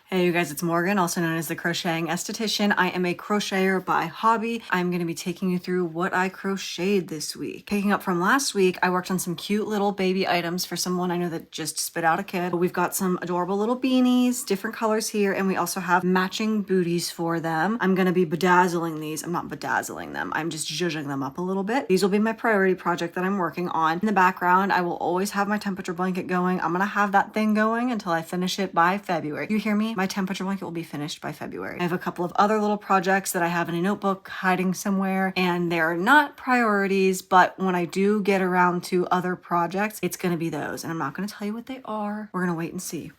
Hey you guys, it's Morgan, also known as the Crocheting Esthetician. I am a crocheter by hobby. I'm going to be taking you through what I crocheted this week. Picking up from last week, I worked on some cute little baby items for someone I know that just spit out a kid. We've got some adorable little beanies, different colors here, and we also have matching booties for them. I'm going to be bedazzling these. I'm not bedazzling them. I'm just zhuzhing them up a little bit. These will be my priority project that I'm working on. In the background, I will always have my temperature blanket going. I'm going to have that thing going until I finish it by February. You hear me? My temperature blanket will be finished by February. I have a couple of other little projects that I have in a notebook hiding somewhere, and they're not priorities, but when I do get around to other projects, it's going to be those. And I'm not going to tell you what they are. We're going to wait and see.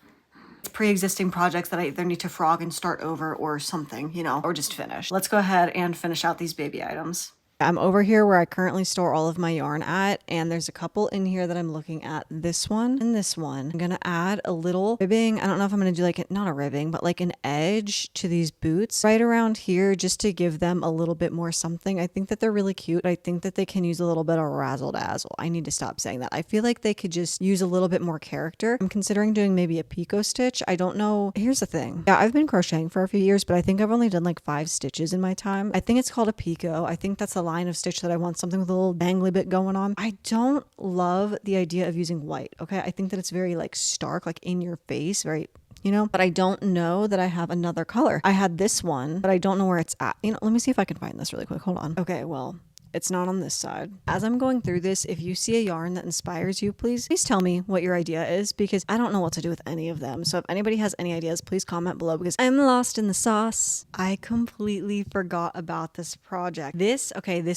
It's pre-existing projects that I either need to frog and start over or something, you know, or just finish. Let's go ahead and finish out these baby items. I'm over here where I currently store all of my yarn at, and there's a couple in here that I'm looking at, this one and this one. I'm gonna add a little ribbing. I don't know if I'm gonna do like, not a ribbing, but like an edge to these boots right around here just to give them a little bit more something. I think that they're really cute. I think that they can use a little bit of razzle dazzle. I need to stop saying that. I feel like they could just use a little bit more character. I'm considering doing maybe a picot stitch. I don't know. Here's the thing. Yeah, I've been crocheting for a few years, but I think I've only done like 5 stitches in my time. I think it's called a picot. I think that's a line of stitch that I want something with a little dangly bit going on. I don't love the idea of using white. Okay. I think that it's very like stark, like in your face, very, you know, but I don't know that I have another color. I had this one, but I don't know where it's at. You know, let me see if I can find this really quick. Hold on. Okay. Well, it's not on this side. As I'm going through this, if you see a yarn that inspires you, please tell me what your idea is, because I don't know what to do with any of them. So if anybody has any ideas, please comment below, because I'm lost in the sauce. I completely forgot about this project. This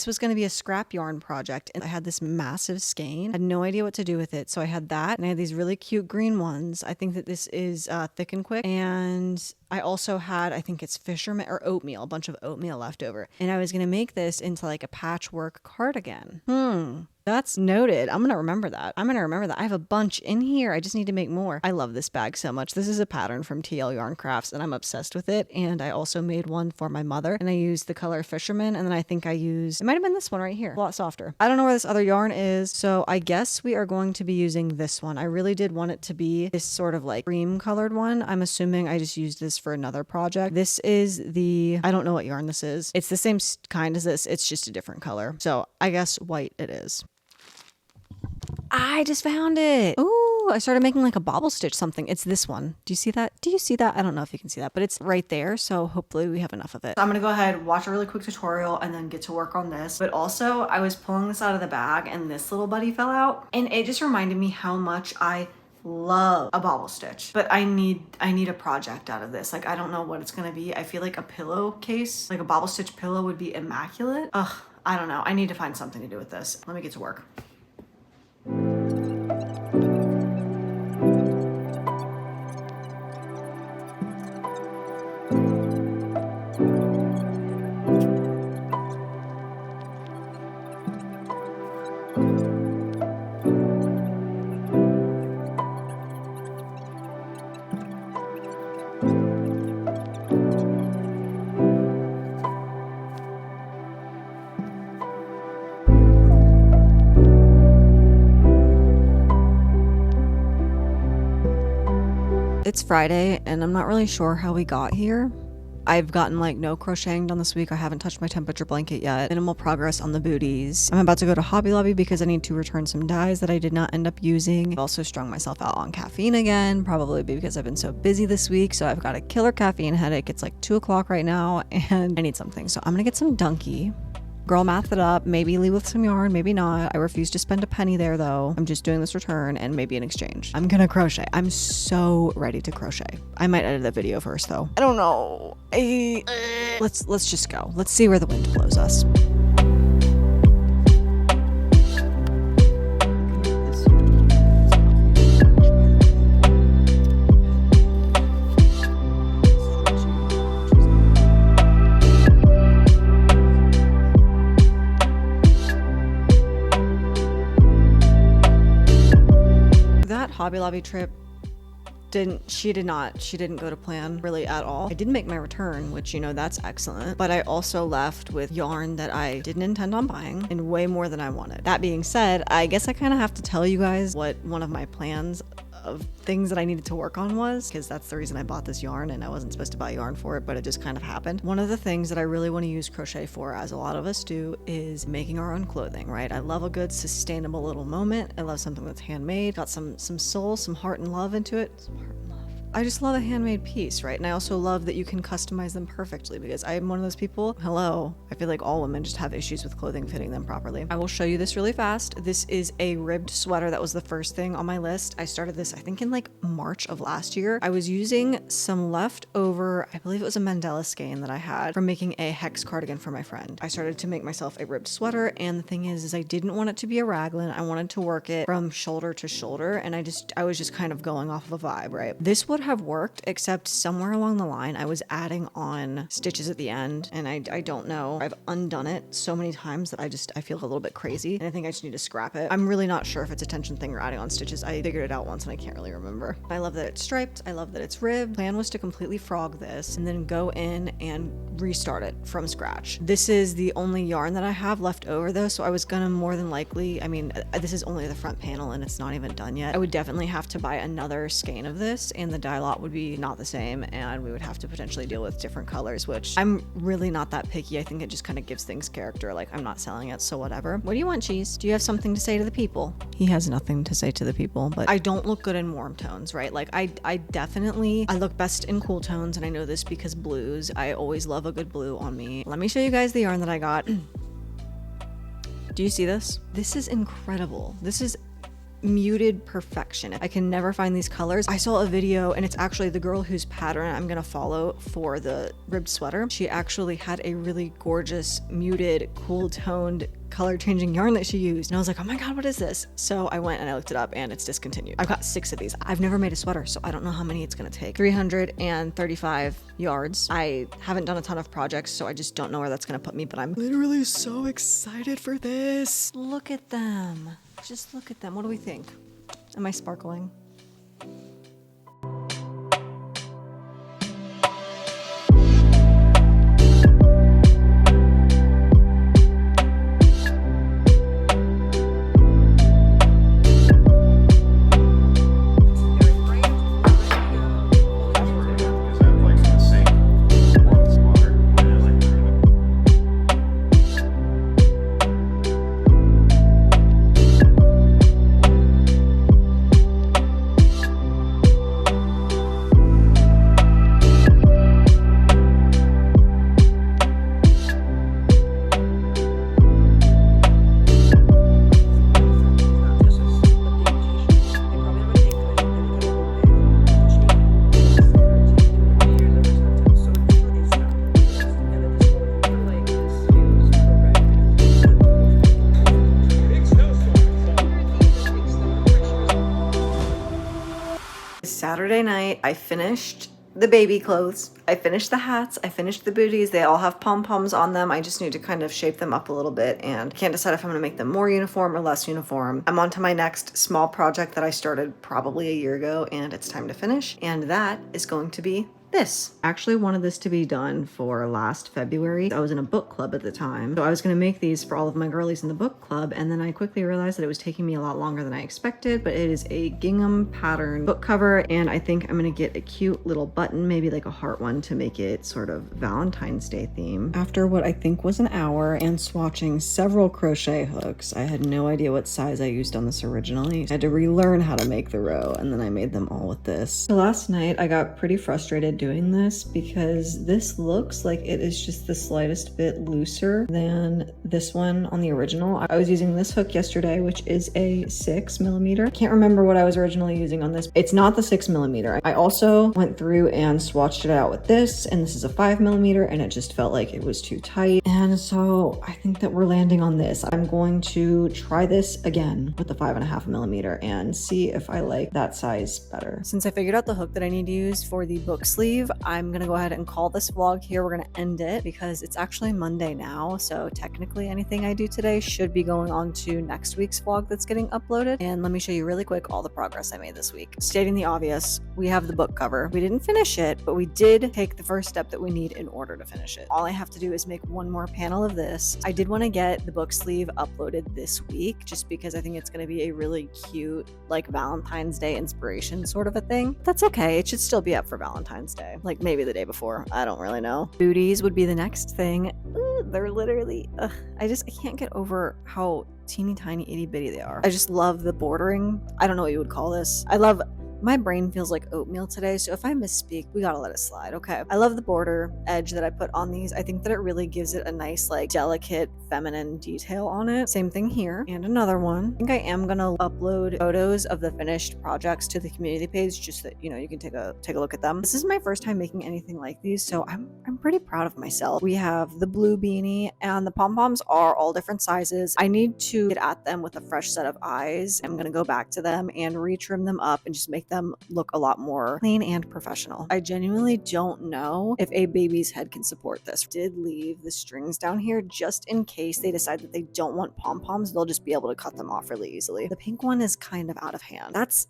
was going to be a scrap yarn project, and I had this massive skein. I had no idea what to do with it. So I had that, and I had these really cute green ones. I think that this is Thick and Quick, and I also had, I think it's fisherman or oatmeal, a bunch of oatmeal left over. And I was going to make this into like a patchwork cardigan. That's noted. I'm going to remember that. I have a bunch in here. I just need to make more. I love this bag so much. This is a pattern from TL Yarn Crafts, and I'm obsessed with it. And I also made one for my mother, and I used the color Fisherman. And then I think I used, it might have been this one right here, a lot softer. I don't know where this other yarn is. So I guess we are going to be using this one. I really did want it to be this sort of like cream colored one. I'm assuming I just used this for another project. This is the, I don't know what yarn this is. It's the same kind as this. It's just a different color. So I guess white it is. I just found it. Ooh, I started making like a bobble stitch something. It's this one. Do you see that? I don't know if you can see that, but it's right there. So hopefully we have enough of it. So I'm going to go ahead, watch a really quick tutorial, and then get to work on this. But also I was pulling this out of the bag, and this little buddy fell out, and it just reminded me how much I love a bobble stitch, but I need a project out of this. Like, I don't know what it's going to be. I feel like a pillowcase, like a bobble stitch pillow, would be immaculate. Ugh, I don't know. I need to find something to do with this. Let me get to work. It's Friday, and I'm not really sure how we got here. I've gotten like no crocheting done this week. I haven't touched my temperature blanket yet. Minimal progress on the booties. I'm about to go to Hobby Lobby because I need to return some dyes that I did not end up using. I've also strung myself out on caffeine again, probably because I've been so busy this week. So I've got a killer caffeine headache. It's like 2 o'clock right now, and I need something. So I'm gonna get some Donkey. Girl math it up, maybe leave with some yarn, maybe not. I refuse to spend a penny there though. I'm just doing this return and maybe an exchange. I'm gonna crochet. I'm so ready to crochet. I might edit the video first though. I don't know. Let's just go. Let's see where the wind blows us. Hobby Lobby trip she didn't go to plan really at all. I did make my return, which, you know, that's excellent, but I also left with yarn that I didn't intend on buying and way more than I wanted. That being said, I guess I kind of have to tell you guys what one of my plans of things that I needed to work on was, because that's the reason I bought this yarn, and I wasn't supposed to buy yarn for it, but it just kind of happened. One of the things that I really want to use crochet for, as a lot of us do, is making our own clothing, right? I love a good sustainable little moment. I love something that's handmade, got some soul, some heart and love into it. Some heart and love. I just love a handmade piece, right? And I also love that you can customize them perfectly, because I'm one of those people, I feel like all women just have issues with clothing fitting them properly. I will show you this really fast. This is a ribbed sweater. That was the first thing on my list. I started this, I think, in like March of last year. I was using some leftover, I believe it was a Mandela skein that I had from making a hex cardigan for my friend. I started to make myself a ribbed sweater, and the thing is I didn't want it to be a raglan. I wanted to work it from shoulder to shoulder, and I was just kind of going off of a vibe, right? This would have worked, except somewhere along the line I was adding on stitches at the end, and I don't know. I've undone it so many times that I feel a little bit crazy, and I think I just need to scrap it. I'm really not sure if it's a tension thing or adding on stitches. I figured it out once and I can't really remember. I love that it's striped. I love that it's ribbed. Plan was to completely frog this and then go in and restart it from scratch. This is the only yarn that I have left over though, so I was gonna more than likely, I mean, this is only the front panel and it's not even done yet. I would definitely have to buy another skein of this, and the dye lot would be not the same, and we would have to potentially deal with different colors, which I'm really not that picky. I think it just kind of gives things character. Like, I'm not selling it, so whatever. What do you want, Cheese? Do you have something to say to the people? He has nothing to say to the people, but I don't look good in warm tones, right? Like, I look best in cool tones, and I know this because blues, I always love a good blue on me. Let me show you guys the yarn that I got. Do you see this? This is incredible. This is muted perfection. I can never find these colors. I saw a video, and it's actually the girl whose pattern I'm gonna follow for the ribbed sweater. She actually had a really gorgeous muted, cool toned color changing yarn that she used, and I was like, oh my god, what is this? So I went and I looked it up, and it's discontinued. I've got 6 of these. I've never made a sweater, so I don't know how many it's gonna take. 335 yards. I haven't done a ton of projects, so I just don't know where that's gonna put me, but I'm literally so excited for this. Look at them. Just look at them. What do we think? Am I sparkling? Saturday night, I finished the baby clothes. I finished the hats. I finished the booties. They all have pom-poms on them. I just need to kind of shape them up a little bit, and can't decide if I'm going to make them more uniform or less uniform. I'm on to my next small project that I started probably a year ago, and it's time to finish. And that is going to be this. I actually wanted this to be done for last February. I was in a book club at the time, so I was going to make these for all of my girlies in the book club, and then I quickly realized that it was taking me a lot longer than I expected. But it is a gingham pattern book cover, and I think I'm going to get a cute little button, maybe like a heart one, to make it sort of Valentine's Day theme. After what I think was an hour and swatching several crochet hooks, I had no idea what size I used on this originally. I had to relearn how to make the row, and then I made them all with this. So last night I got pretty frustrated doing this because this looks like it is just the slightest bit looser than this one on the original. I was using this hook yesterday, which is a 6mm. I can't remember what I was originally using on this. It's not the 6mm. I also went through and swatched it out with this, and this is a 5mm, and it just felt like it was too tight. And so I think that we're landing on this. I'm going to try this again with the 5.5mm and see if I like that size better. Since I figured out the hook that I need to use for the book sleeve, sleeve, I'm gonna go ahead and call this vlog here. We're gonna end it because it's actually Monday now, so technically anything I do today should be going on to next week's vlog that's getting uploaded. And let me show you really quick all the progress I made this week. Stating the obvious, we have the book cover. We didn't finish it, but we did take the first step that we need in order to finish it. All I have to do is make one more panel of this. I did want to get the book sleeve uploaded this week just because I think it's going to be a really cute, like, Valentine's Day inspiration sort of a thing. That's okay. It should still be up for Valentine's Day. Like maybe the day before. I don't really know. Booties would be the next thing. They're literally, I can't get over how teeny tiny itty bitty they are. I just love the bordering. I don't know what you would call this. My brain feels like oatmeal today, so if I misspeak, we gotta let it slide, okay? I love the border edge that I put on these. I think that it really gives it a nice, like, delicate, feminine detail on it. Same thing here. And another one. I think I am gonna upload photos of the finished projects to the community page just that, you can take a look at them. This is my first time making anything like these, so I'm pretty proud of myself. We have the blue beanie, and the pom-poms are all different sizes. I need to get at them with a fresh set of eyes. I'm gonna go back to them and retrim them up and just make them look a lot more clean and professional. I genuinely don't know if a baby's head can support this. I did leave the strings down here just in case they decide that they don't want pom-poms. They'll just be able to cut them off really easily. The pink one is kind of out of hand. That's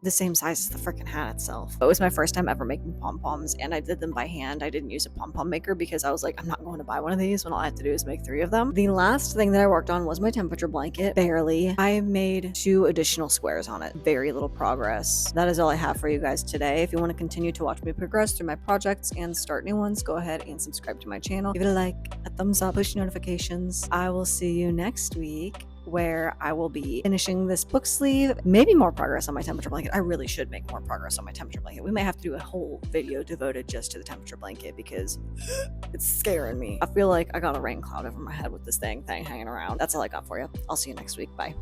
the same size as the freaking hat itself. It was my first time ever making pom-poms, and I did them by hand. I didn't use a pom-pom maker because I was like, I'm not going to buy one of these when all I have to do is make 3 of them. The last thing that I worked on was my temperature blanket. Barely. I made 2 additional squares on it. Very little progress. That is all I have for you guys today. If you want to continue to watch me progress through my projects and start new ones, go ahead and subscribe to my channel. Give it a like, a thumbs up, push notifications. I will see you next week, where I will be finishing this book sleeve, maybe more progress on my temperature blanket. I really should make more progress on my temperature blanket. We might have to do a whole video devoted just to the temperature blanket because it's scaring me. I feel like I got a rain cloud over my head with this thing hanging around. That's all I got for you. I'll see you next week. Bye.